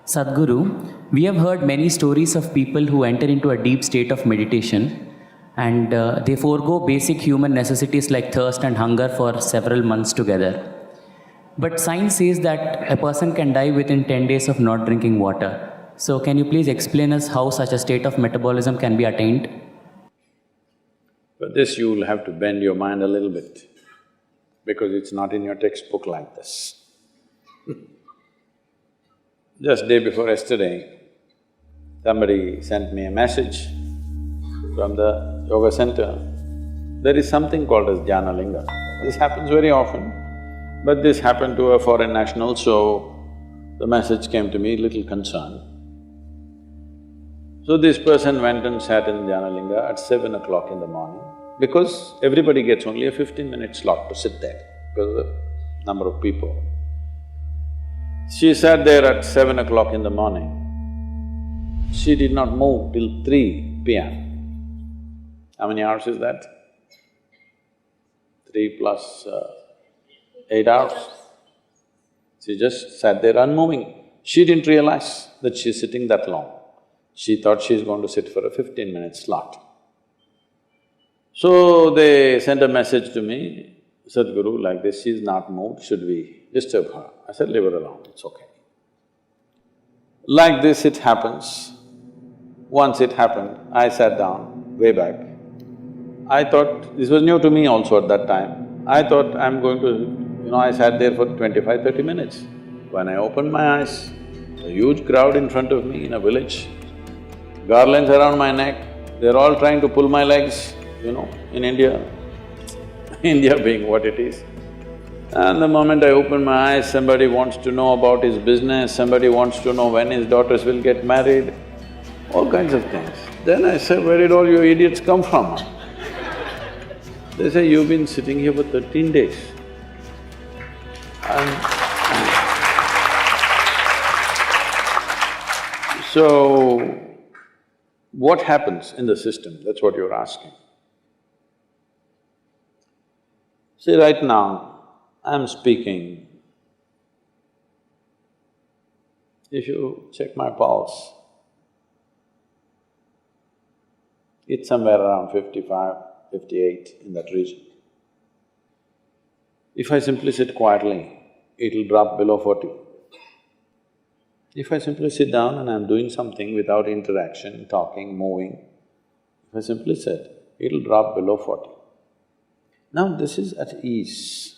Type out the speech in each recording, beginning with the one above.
Sadhguru, we have heard many stories of people who enter into a deep state of meditation and they forego basic human necessities like thirst and hunger for several months together. But science says that a person can die within 10 days of not drinking water. So can you please explain us how such a state of metabolism can be attained? For this you will have to bend your mind a little bit, because it's not in your textbook like this. Just day before yesterday, somebody sent me a message from the yoga center. There is something called as jnana linga. This happens very often, but this happened to a foreign national, so the message came to me little concerned. So this person went and sat in jnana linga at 7 o'clock in the morning, because everybody gets only a 15-minute slot to sit there because of the number of people. She sat there at 7 o'clock in the morning. She did not move till 3 p.m. How many hours is that? 3 plus 8 hours. She just sat there unmoving. She didn't realize that she's sitting that long. She thought she's going to sit for a 15-minute slot. So they sent a message to me, Sadhguru, like this, she's not moved, should we disturb her? I said, leave her alone, it's okay. Like this it happens. Once it happened, I sat down way back. I thought… this was new to me also at that time. I thought I'm going to… I sat there for 25–30 minutes. When I opened my eyes, a huge crowd in front of me in a village, garlands around my neck, they're all trying to pull my legs, in India, India being what it is. And the moment I open my eyes, somebody wants to know about his business, somebody wants to know when his daughters will get married, all kinds of things. Then I said, where did all you idiots come from? They say, you've been sitting here for 13 days. And so, what happens in the system? That's what you're asking. See, right now, I'm speaking. If you check my pulse, it's somewhere around 55, 58, in that region. If I simply sit quietly, it'll drop below 40. If I simply sit down and I'm doing something without interaction, talking, moving, if I simply sit, it'll drop below 40. Now this is at ease.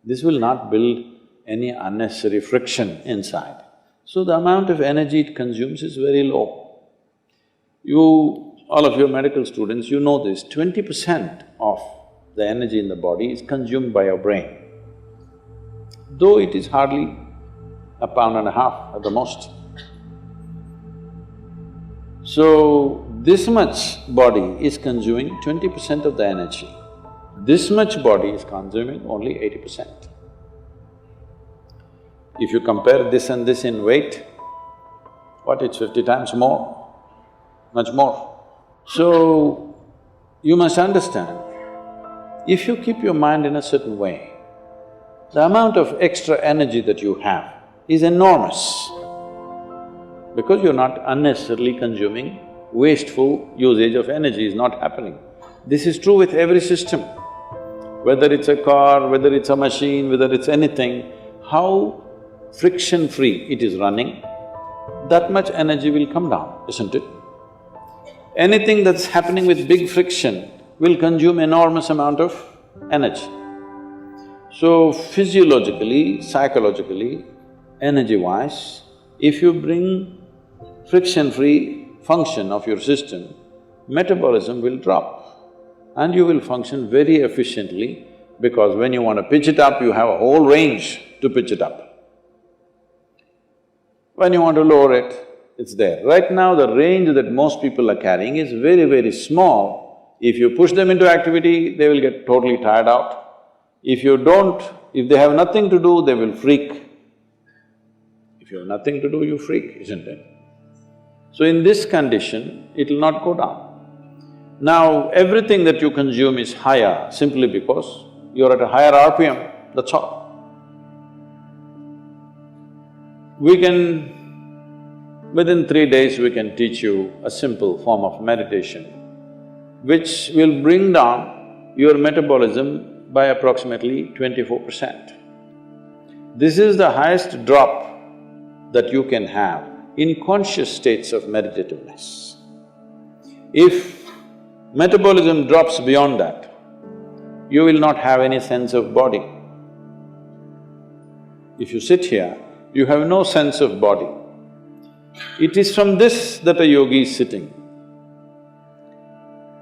This will not build any unnecessary friction inside. So the amount of energy it consumes is very low. All of you medical students, you know this, 20% of the energy in the body is consumed by your brain, though it is hardly a pound and a half at the most. So, this much body is consuming 20% of the energy. This much body is consuming only 80%. If you compare this and this in weight, it's 50 times more, much more. So, you must understand, if you keep your mind in a certain way, the amount of extra energy that you have is enormous, because you're not unnecessarily consuming, wasteful usage of energy is not happening. This is true with every system. Whether it's a car, whether it's a machine, whether it's anything, how friction-free it is running, that much energy will come down, isn't it? Anything that's happening with big friction will consume enormous amount of energy. So physiologically, psychologically, energy-wise, if you bring friction-free function of your system, metabolism will drop and you will function very efficiently, because when you want to pitch it up, you have a whole range to pitch it up. When you want to lower it, it's there. Right now, the range that most people are carrying is very, very small. If you push them into activity, they will get totally tired out. If they have nothing to do, they will freak. If you have nothing to do, you freak, isn't it? So in this condition, it'll not go down. Now, everything that you consume is higher simply because you're at a higher RPM, that's all. We can Within 3 days, we can teach you a simple form of meditation, which will bring down your metabolism by approximately 24%. This is the highest drop that you can have in conscious states of meditativeness. If metabolism drops beyond that, you will not have any sense of body. If you sit here, you have no sense of body. It is from this that a yogi is sitting.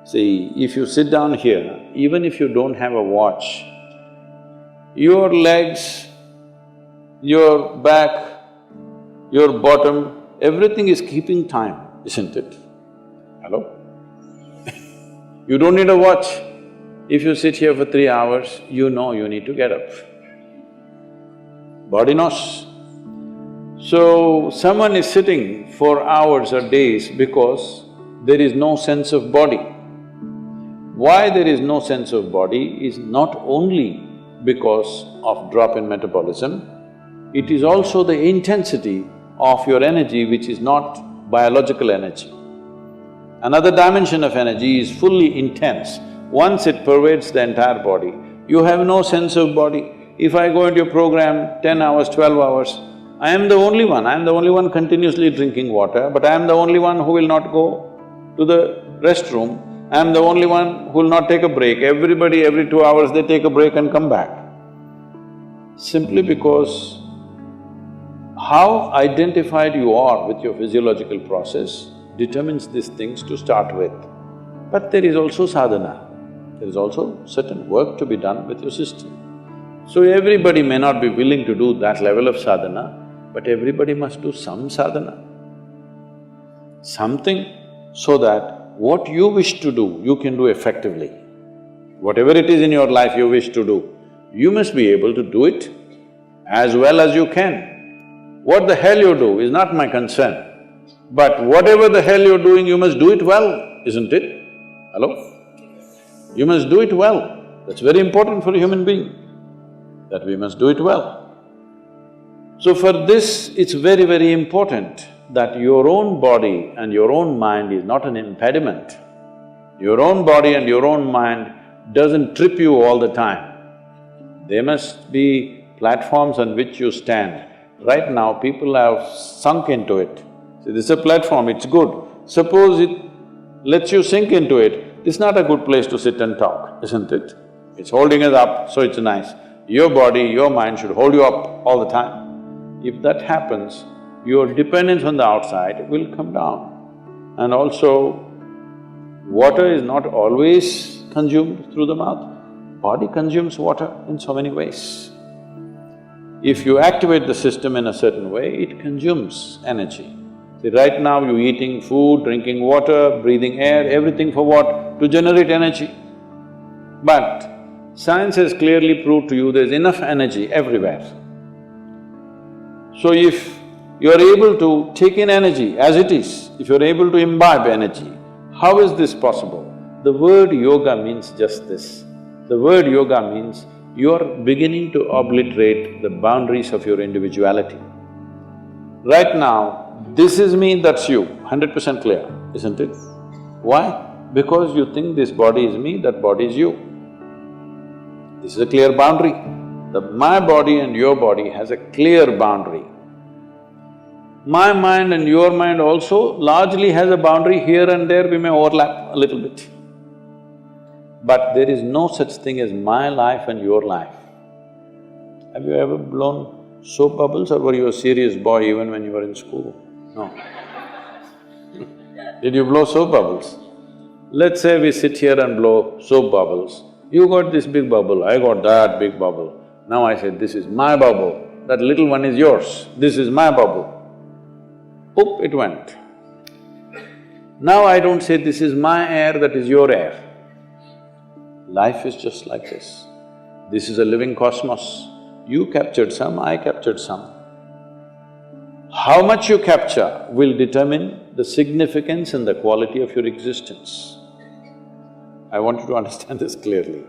See, if you sit down here, even if you don't have a watch, your legs, your back, your bottom, everything is keeping time, isn't it? Hello? You don't need a watch. If you sit here for 3 hours, you know you need to get up. Body knows. So, someone is sitting for hours or days because there is no sense of body. Why there is no sense of body is not only because of drop in metabolism, it is also the intensity of your energy which is not biological energy. Another dimension of energy is fully intense. Once it pervades the entire body, you have no sense of body. If I go into your program 10 hours, 12 hours, I am the only one continuously drinking water, but I am the only one who will not go to the restroom. I am the only one who will not take a break. Everybody, every 2 hours they take a break and come back. Simply because how identified you are with your physiological process determines these things to start with. But there is also sadhana, there is also certain work to be done with your system. So everybody may not be willing to do that level of sadhana, but everybody must do some sadhana. Something so that what you wish to do, you can do effectively. Whatever it is in your life you wish to do, you must be able to do it as well as you can. What the hell you do is not my concern, but whatever the hell you're doing, you must do it well, isn't it? Hello? You must do it well. That's very important for a human being, that we must do it well. So for this, it's very, very important that your own body and your own mind is not an impediment. Your own body and your own mind doesn't trip you all the time. There must be platforms on which you stand. Right now, people have sunk into it. See, this is a platform, it's good. Suppose it lets you sink into it, this is not a good place to sit and talk, isn't it? It's holding us up, so it's nice. Your body, your mind should hold you up all the time. If that happens, your dependence on the outside will come down. And also, water is not always consumed through the mouth. Body consumes water in so many ways. If you activate the system in a certain way, it consumes energy. See, right now you're eating food, drinking water, breathing air, everything for what? To generate energy. But science has clearly proved to you there's enough energy everywhere. So if you're able to take in energy as it is, if you're able to imbibe energy, how is this possible? The word yoga means just this. The word yoga means you're beginning to obliterate the boundaries of your individuality. Right now, this is me, that's you, 100% clear, isn't it? Why? Because you think this body is me, that body is you. This is a clear boundary. My body and your body has a clear boundary. My mind and your mind also largely has a boundary. Here and there we may overlap a little bit. But there is no such thing as my life and your life. Have you ever blown soap bubbles, or were you a serious boy even when you were in school? No. Did you blow soap bubbles? Let's say we sit here and blow soap bubbles. You got this big bubble, I got that big bubble. Now I said, this is my bubble, that little one is yours, this is my bubble. Oop, it went. Now I don't say, this is my air, that is your air. Life is just like this. This is a living cosmos. You captured some, I captured some. How much you capture will determine the significance and the quality of your existence. I want you to understand this clearly.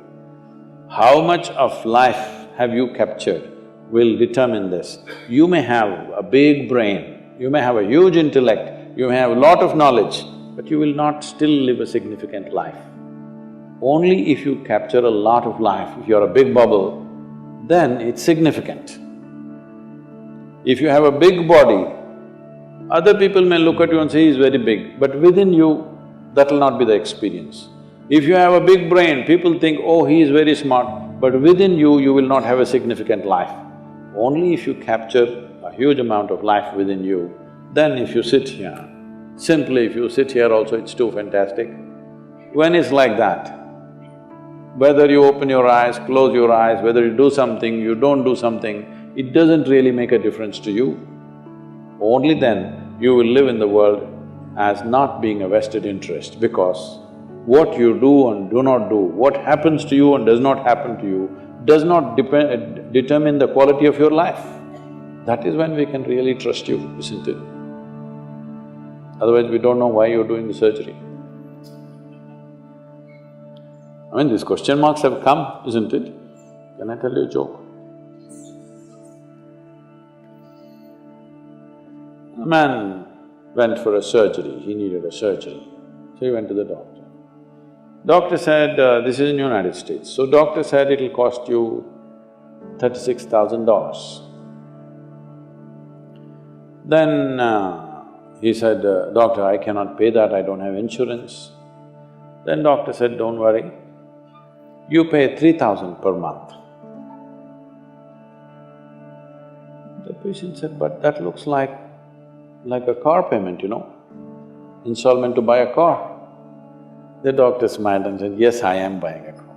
How much of life have you captured will determine this. You may have a big brain, You may have a huge intellect, you may have a lot of knowledge, but you will not still live a significant life. Only if you capture a lot of life, if you're a big bubble, then it's significant. If you have a big body, other people may look at you and say, he's very big, but within you, that will not be the experience. If you have a big brain, people think, oh, he is very smart, but within you, you will not have a significant life. Only if you capture a huge amount of life within you, then if you sit here, simply if you sit here also, it's too fantastic. When it's like that, whether you open your eyes, close your eyes, whether you do something, you don't do something, it doesn't really make a difference to you. Only then you will live in the world as not being a vested interest, because what you do and do not do, what happens to you and does not happen to you, does not determine the quality of your life. That is when we can really trust you, isn't it? Otherwise we don't know why you're doing the surgery. I mean, these question marks have come, isn't it? Can I tell you a joke? A man went for a surgery, he needed a surgery, so he went to the doctor. Doctor said, this is in United States, so doctor said it'll cost you $36,000. Then he said, doctor, I cannot pay that, I don't have insurance. Then doctor said, don't worry, you pay $3,000 per month. The patient said, but that looks like a car payment, you know, installment to buy a car. The doctor smiled and said, yes, I am buying a car.